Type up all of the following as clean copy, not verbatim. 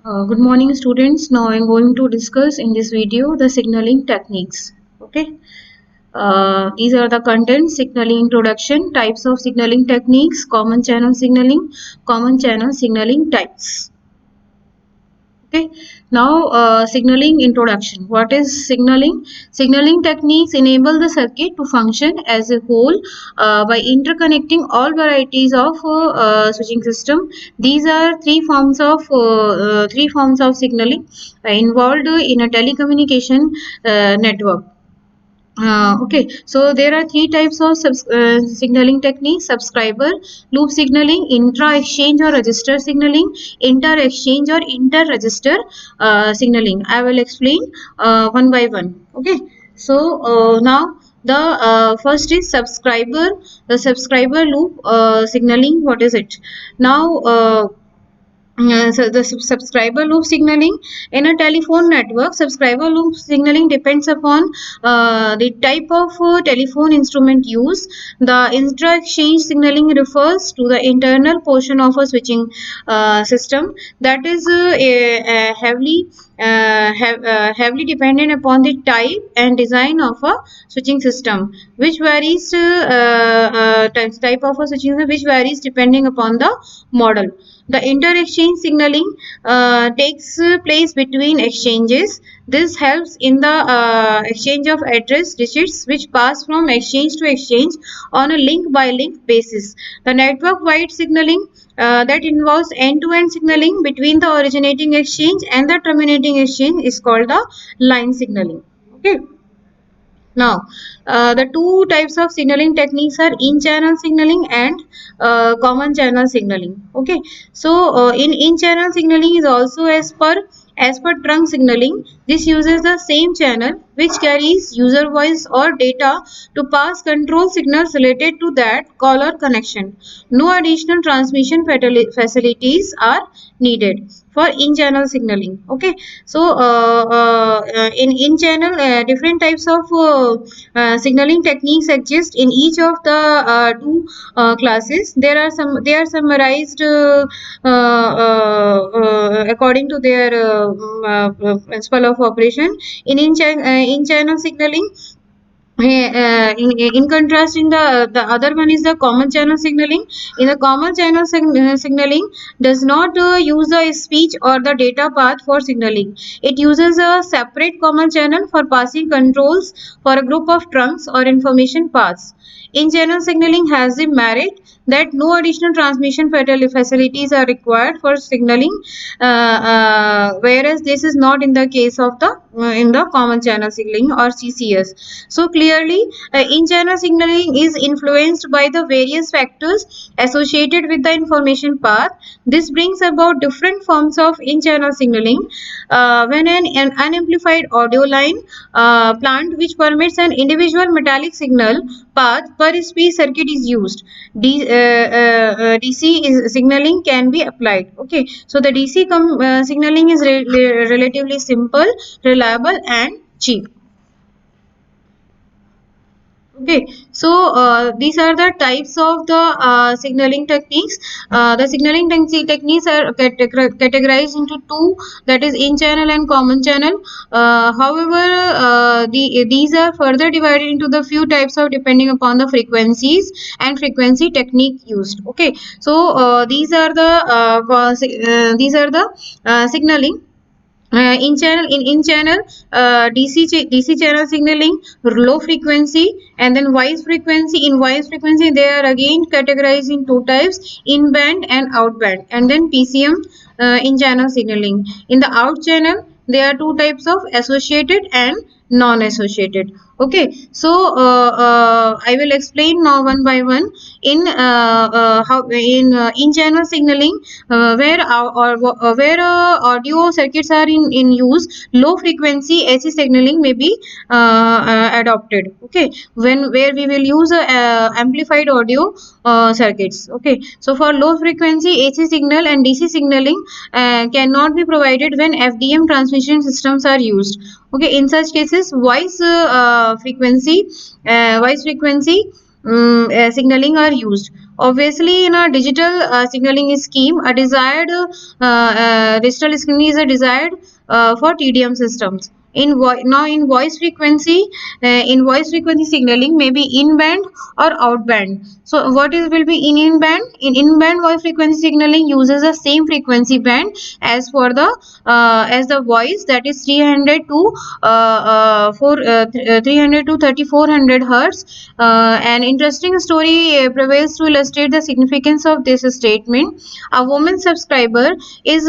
Good morning, students. Now I'm going to discuss in this video the signaling techniques. Okay. These are the contents: signaling introduction, types of signaling techniques, common channel signaling types. Okay. Now, signaling introduction. What is signaling? Signaling techniques enable the circuit to function as a whole by interconnecting all varieties of switching system. These are three forms of signaling involved in a telecommunication network. Okay, so there are three types of signaling techniques: subscriber loop signaling, intra-exchange or register signaling, inter-exchange or inter-register signaling. I will explain one by one. Okay, so now the first is subscriber, the subscriber loop signaling. What is it? Now, so the subscriber loop signaling in a telephone network. Subscriber loop signaling depends upon the type of telephone instrument used. The intra-exchange signaling refers to the internal portion of a switching system that is heavily dependent upon the type and design of a switching system, which varies type of a switching system which varies depending upon the model. The inter-exchange signaling takes place between exchanges. This helps in the exchange of address digits which pass from exchange to exchange on a link-by-link basis. The network-wide signaling that involves end-to-end signaling between the originating exchange and the terminating exchange is called the line signaling. Okay. Now, the two types of signaling techniques are in-channel signaling and common channel signaling. Okay, so in-channel signaling is also as per trunk signaling. This uses the same channel which carries user voice or data to pass control signals related to that call or connection. No additional transmission facilities are needed for in-channel signaling. Okay, so in channel different types of signaling techniques exist in each of the two classes. They are summarized according to their principle of operation. In channel signaling, in contrast, in the other one is the common channel signaling. In the common channel signaling does not use the speech or the data path for signaling. It uses a separate common channel for passing controls for a group of trunks or information paths. In channel signaling has the merit that no additional transmission facilities are required for signaling, whereas this is not in the case of the in the common channel signaling or CCS. So clearly, in-channel signaling is influenced by the various factors associated with the information path. This brings about different forms of in-channel signaling. When an unamplified audio line plant which permits an individual metallic signal path per speech circuit is used, DC signaling can be applied. Okay, so the DC signaling is relatively simple, reliable and cheap. Okay, so these are the types of the signaling techniques. The signaling techniques are categorized into two, that is in channel and common channel. However, these are further divided into the few types of depending upon the frequencies and frequency technique used. Okay, so these are the signaling. In channel DC channel signaling, low frequency and then wise frequency. In wise frequency they are again categorized in two types, in band and out band, and then PCM in channel signaling. In the out channel there are two types of associated and non-associated. Okay, so I will explain now one by one. In channel signaling, where audio circuits are in use, low frequency AC signaling may be adopted. Okay, where we will use amplified audio circuits. Okay, so for low frequency AC signal and DC signaling cannot be provided when FDM transmission systems are used. Okay, in such cases, voice frequency signaling are used. Obviously, in a digital signaling scheme, a desired digital signaling is a desired for TDM systems. Now in voice frequency signaling may be in band or out band. So what is will be in band? In band voice frequency signaling uses the same frequency band as for the as the voice, that is 300 to 300 to 3400 hertz. An interesting story prevails to illustrate the significance of this statement. A woman subscriber is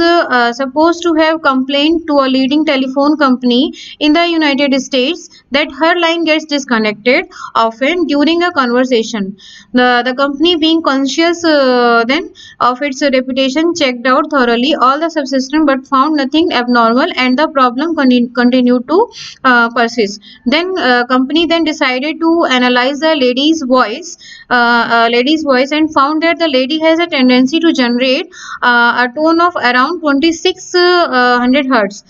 supposed to have complained to a leading telephone company in the United States that her line gets disconnected often during a conversation. The company, being conscious then of its reputation, checked out thoroughly all the subsystems but found nothing abnormal, and the problem continued to persist. Then company then decided to analyze the lady's voice and found that the lady has a tendency to generate a tone of around 2600 hertz,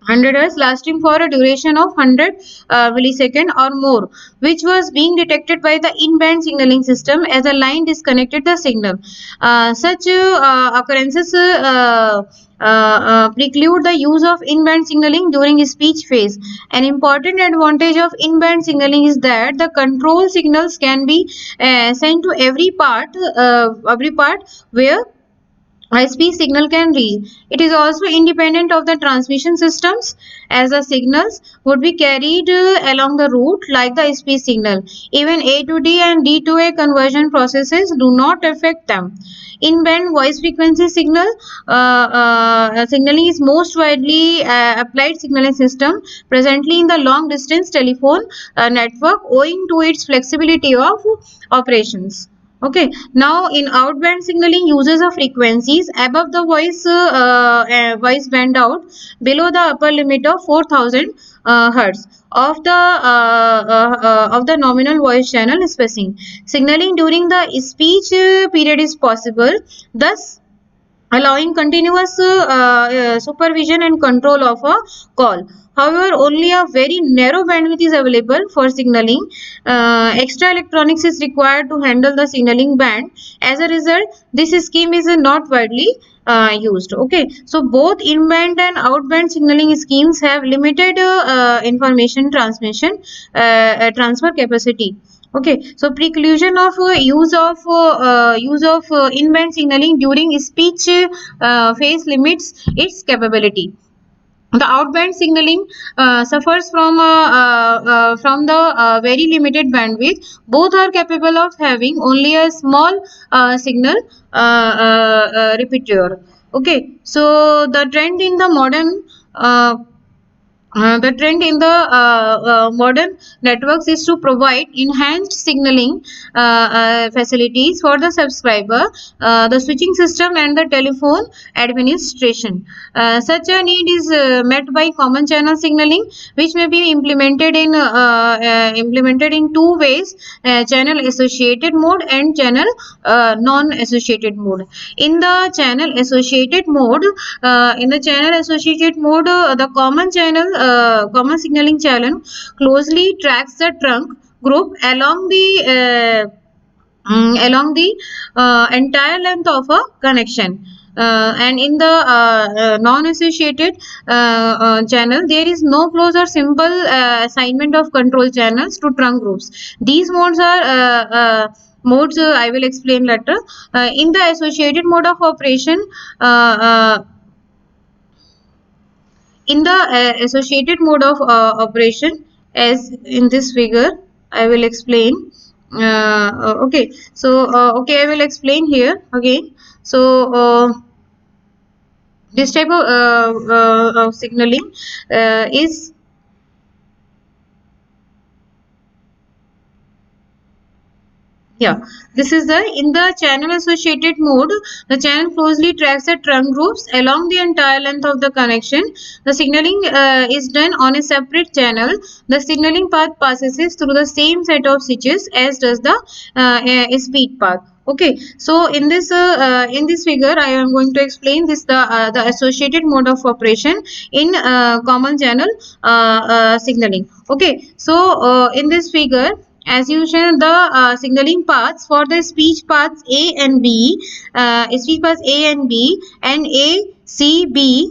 100 hertz, lasting for a duration of 100 millisecond or more, which was being detected by the in-band signaling system as a line disconnected the signal. Such occurrences preclude the use of in-band signaling during speech phase. An important advantage of in-band signaling is that the control signals can be sent to every part where high-speed signal can reach. It is also independent of the transmission systems, as the signals would be carried along the route like the speed signal. Even A to D and D to A conversion processes do not affect them. In-band voice frequency signaling is most widely applied signaling system presently in the long-distance telephone network, owing to its flexibility of operations. Okay, now in outband signaling uses of frequencies above the voice band out below the upper limit of 4000 hertz of the nominal voice channel spacing. Signaling during the speech period is possible, thus allowing continuous supervision and control of a call. However, only a very narrow bandwidth is available for signaling. Extra electronics is required to handle the signaling band. As a result, this scheme is not widely used. Okay, so both in-band and out-band signaling schemes have limited information transfer capacity. Okay, so preclusion of use of in-band signaling during speech phase limits its capability. The outband signaling suffers from the very limited bandwidth. Both are capable of having only a small signal repertoire. Okay, so the trend in the modern modern networks is to provide enhanced signaling facilities for the subscriber, the switching system, and the telephone administration. Such a need is met by common channel signaling, which may be implemented in two ways: channel associated mode and channel non-associated mode. In the channel associated mode, the common signaling channel closely tracks the trunk group along the entire length of a connection. And in the non-associated channel, there is no close or simple assignment of control channels to trunk groups. These modes I will explain later. In the associated mode of operation, operation, as in this figure, I will explain. Okay, so I will explain here again. So this type of signaling is this is in the channel associated mode. The channel closely tracks the trunk groups along the entire length of the connection. The signaling is done on a separate channel. The signaling path passes through the same set of switches as does the speed path. Okay, so in this figure, I am going to explain this the associated mode of operation in common channel signaling. Okay, so in this figure, as usual, the signaling paths for the speech paths A and B, speech paths A and B and ACB.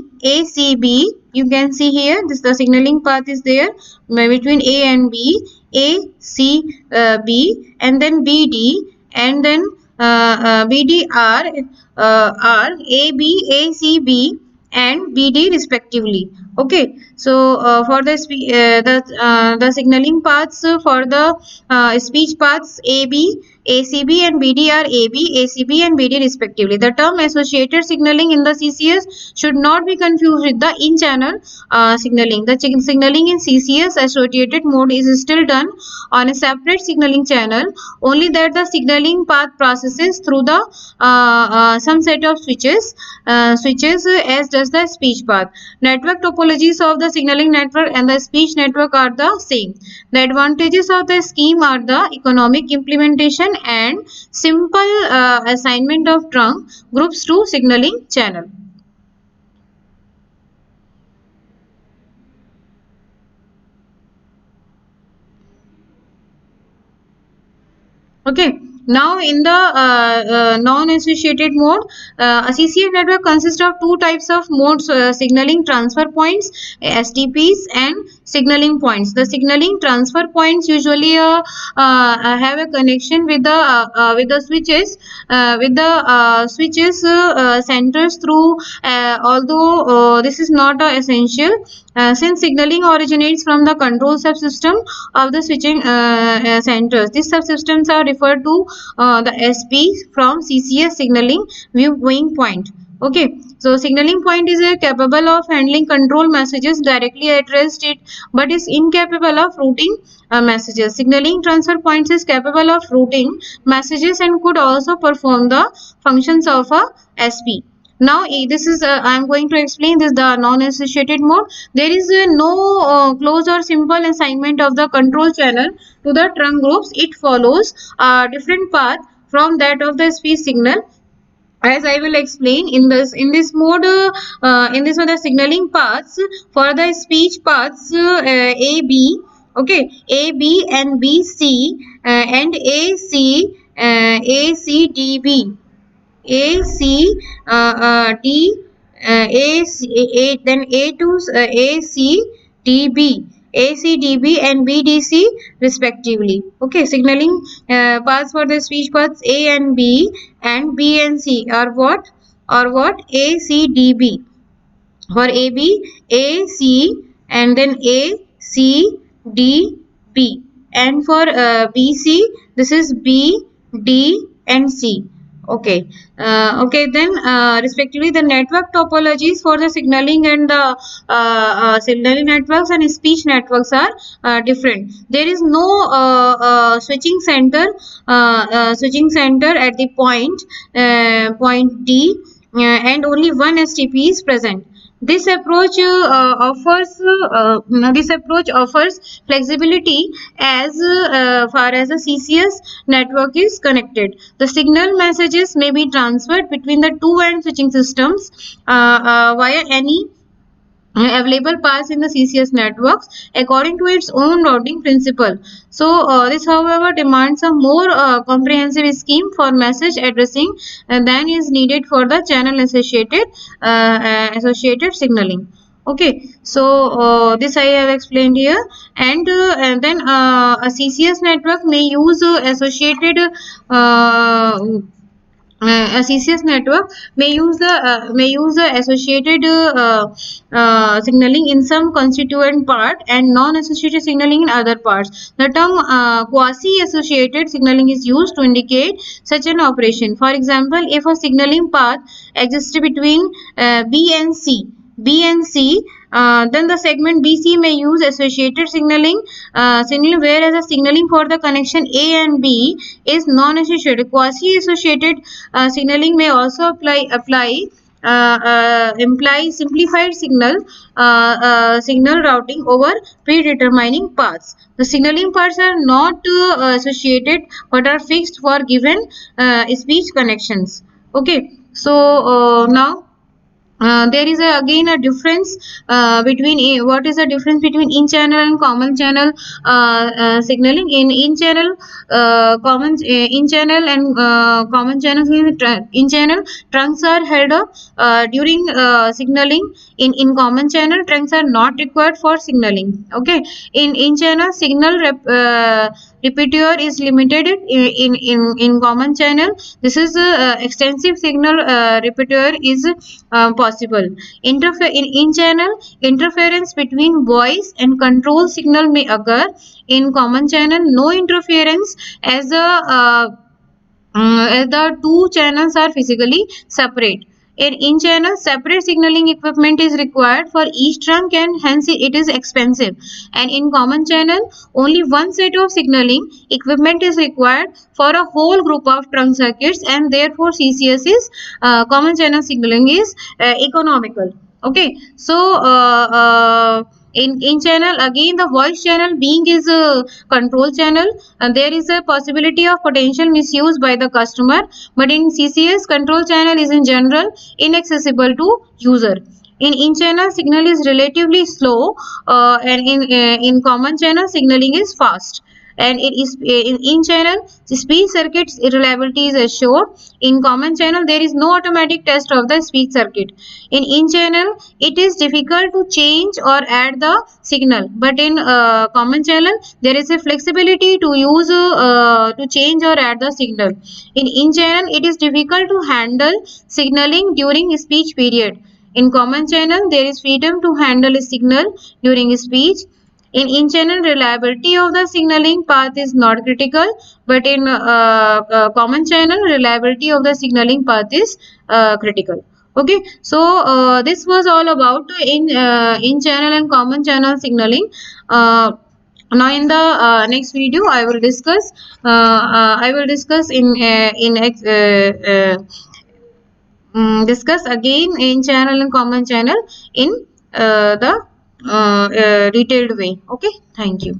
You can see here, this the signaling path is there between A and B, ACB, and then BD, and then BDR, R, AB, ACB, and BD respectively. Okay, so for the signaling paths for the speech paths AB, ACB, and BD are AB, ACB, and BD respectively. The term associated signaling in the CCS should not be confused with the in-channel signaling. The signaling in CCS associated mode is still done on a separate signaling channel, only that the signaling path processes through the some set of switches as does the speech path. Network topologies of the signaling network and the speech network are the same. The advantages of the scheme are the economic implementation and simple assignment of trunk groups to signaling channel. Okay, now in the non-associated mode, a CCS network consists of two types of modes: signaling transfer points, STPs, and signaling points. The signaling transfer points usually have a connection with the switches centers through. Although this is not essential, since signaling originates from the control subsystem of the switching centers. These subsystems are referred to the SP from CCS signaling viewing point. Okay, so signaling point is capable of handling control messages directly addressed it, but is incapable of routing messages. Signaling transfer points is capable of routing messages and could also perform the functions of a SP. Now this is I am going to explain this, the non-associated mode. There is no close or simple assignment of the control channel to the trunk groups. It follows a different path from that of the speech signal, as I will explain in this mode. In this one, the signaling paths for the speech paths A B, okay, A B and B C and A C A C D B, A C D A C A, then A to A C D B, A C D B and B D C respectively. Okay, signaling paths for the speech paths A and B and C are what? A C D B. For AB, A C and then A C D B, and for BC this is B D and C. Okay, okay, then respectively the network topologies for the signaling and the signaling networks and speech networks are different. There is no switching center at the point D, and only one STP is present. This approach offers flexibility as far as the CCS network is connected. The signal messages may be transferred between the two end switching systems via any available paths in the CCS networks according to its own routing principle. So this however demands a more comprehensive scheme for message addressing than is needed for the channel associated signaling. Okay, so this I have explained here, and then a CCS network may use associated a CCS network may use the associated signaling in some constituent part and non-associated signaling in other parts. The term quasi-associated signaling is used to indicate such an operation. For example, if a signaling path exists between B and C, then the segment BC may use associated signaling, whereas the signaling for the connection A and B is non-associated. Quasi-associated signaling may also imply simplified signal routing over predetermining paths. The signaling paths are not associated but are fixed for given speech connections. Okay, so now there is again a difference between what is the difference between in channel and common channel signaling. In channel common in channel and common channel in channel trunks are held up during signaling. In common channel trunks are not required for signaling. Okay, in channel signal repertoire is limited. In common channel this is extensive signal repertoire is possible. In channel interference between voice and control signal may occur. In common channel no interference as the two channels are physically separate. In channel separate signaling equipment is required for each trunk and hence it is expensive. And in common channel only one set of signaling equipment is required for a whole group of trunk circuits, and therefore CCS is common channel signaling is economical. Okay, so in channel again the voice channel being is a control channel, and there is a possibility of potential misuse by the customer, but in CCS control channel is in general inaccessible to user. In channel signal is relatively slow and in common channel signaling is fast. And it is in channel speed circuits reliability is assured. In common channel there is no automatic test of the speed circuit. In channel it is difficult to change or add the signal, but in common channel there is a flexibility to use to change or add the signal. In channel it is difficult to handle signaling during speech period. In common channel there is freedom to handle a signal during speech. In channel reliability of the signaling path is not critical, but in common channel reliability of the signaling path is critical. Okay, so this was all about in channel and common channel signaling. Now in the next video I will discuss discuss again in channel and common channel in the detailed way. Okay, thank you.